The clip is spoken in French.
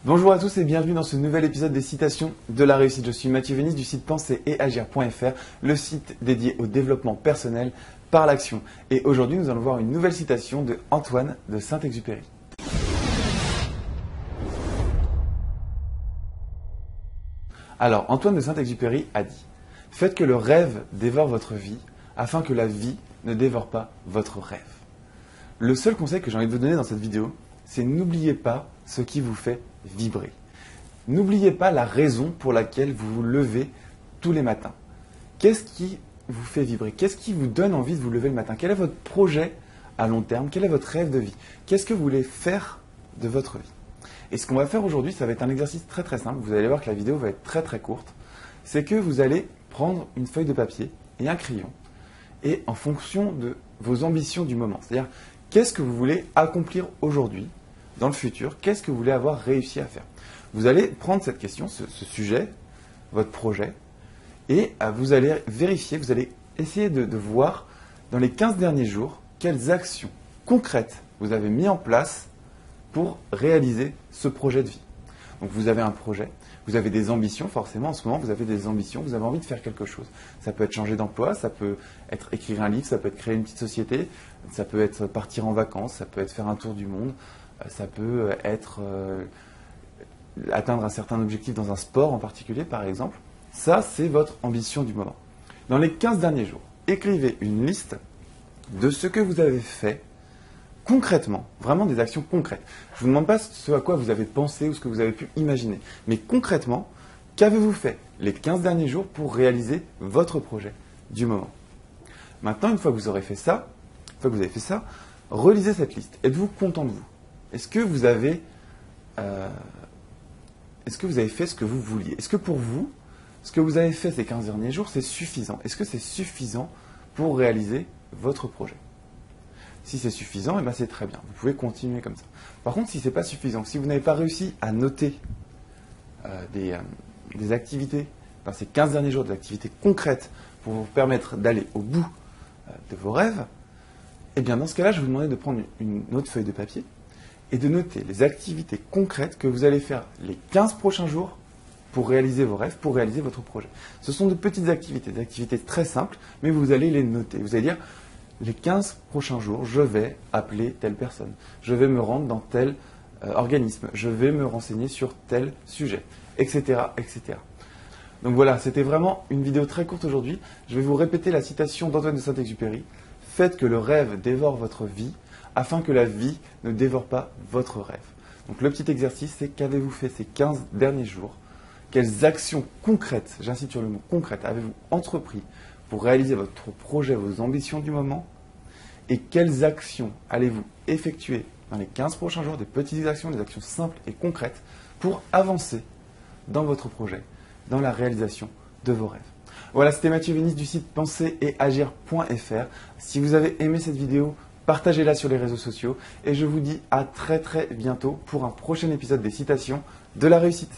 Bonjour à tous et bienvenue dans ce nouvel épisode des citations de la réussite. Je suis Mathieu Vénis du site penser et agir.fr, le site dédié au développement personnel par l'action. Et aujourd'hui, nous allons voir une nouvelle citation de Antoine de Saint-Exupéry. Alors, Antoine de Saint-Exupéry a dit « Faites que le rêve dévore votre vie, afin que la vie ne dévore pas votre rêve. » Le seul conseil que j'ai envie de vous donner dans cette vidéo, c'est n'oubliez pas ce qui vous fait vibrer. N'oubliez pas la raison pour laquelle vous vous levez tous les matins. Qu'est-ce qui vous fait vibrer? Qu'est-ce qui vous donne envie de vous lever le matin? Quel est votre projet à long terme? Quel est votre rêve de vie? Qu'est-ce que vous voulez faire de votre vie? Et ce qu'on va faire aujourd'hui, ça va être un exercice très très simple. Vous allez voir que la vidéo va être très très courte. C'est que vous allez prendre une feuille de papier et un crayon. Et en fonction de vos ambitions du moment, c'est-à-dire qu'est-ce que vous voulez accomplir aujourd'hui, dans le futur, qu'est-ce que vous voulez avoir réussi à faire? Vous allez prendre cette question, ce sujet, votre projet, et vous allez vérifier, vous allez essayer de voir dans les 15 derniers jours quelles actions concrètes vous avez mis en place pour réaliser ce projet de vie. Donc vous avez un projet, vous avez des ambitions, forcément en ce moment vous avez des ambitions, vous avez envie de faire quelque chose. Ça peut être changer d'emploi, ça peut être écrire un livre, ça peut être créer une petite société, ça peut être partir en vacances, ça peut être faire un tour du monde, ça peut être atteindre un certain objectif dans un sport en particulier par exemple. Ça c'est votre ambition du moment. Dans les 15 derniers jours, écrivez une liste de ce que vous avez fait concrètement, vraiment des actions concrètes. Je ne vous demande pas ce à quoi vous avez pensé ou ce que vous avez pu imaginer, mais concrètement, qu'avez-vous fait les 15 derniers jours pour réaliser votre projet du moment? Maintenant, une fois que vous aurez fait ça, relisez cette liste. Êtes-vous content de vous? Est-ce que vous avez fait ce que vous vouliez? Est-ce que pour vous, ce que vous avez fait ces 15 derniers jours, c'est suffisant? Est-ce que c'est suffisant pour réaliser votre projet? Si c'est suffisant, c'est très bien. Vous pouvez continuer comme ça. Par contre, si ce n'est pas suffisant, si vous n'avez pas réussi à noter des activités, dans ces 15 derniers jours, des activités concrètes pour vous permettre d'aller au bout de vos rêves, eh bien dans ce cas-là, je vais vous demander de prendre une autre feuille de papier et de noter les activités concrètes que vous allez faire les 15 prochains jours pour réaliser vos rêves, pour réaliser votre projet. Ce sont de petites activités, des activités très simples, mais vous allez les noter. Vous allez dire, les 15 prochains jours, je vais appeler telle personne, je vais me rendre dans tel organisme, je vais me renseigner sur tel sujet, etc., etc. Donc voilà, c'était vraiment une vidéo très courte aujourd'hui. Je vais vous répéter la citation d'Antoine de Saint-Exupéry. Faites que le rêve dévore votre vie, afin que la vie ne dévore pas votre rêve. Donc le petit exercice, c'est qu'avez-vous fait ces 15 derniers jours? Quelles actions concrètes, j'insiste sur le mot concrètes, avez-vous entrepris pour réaliser votre projet, vos ambitions du moment? Et quelles actions allez-vous effectuer dans les 15 prochains jours, des petites actions, des actions simples et concrètes pour avancer dans votre projet, dans la réalisation de vos rêves? Voilà, c'était Mathieu Vénis du site penser et agir.fr. Si vous avez aimé cette vidéo, partagez-la sur les réseaux sociaux et je vous dis à très très bientôt pour un prochain épisode des citations de la réussite.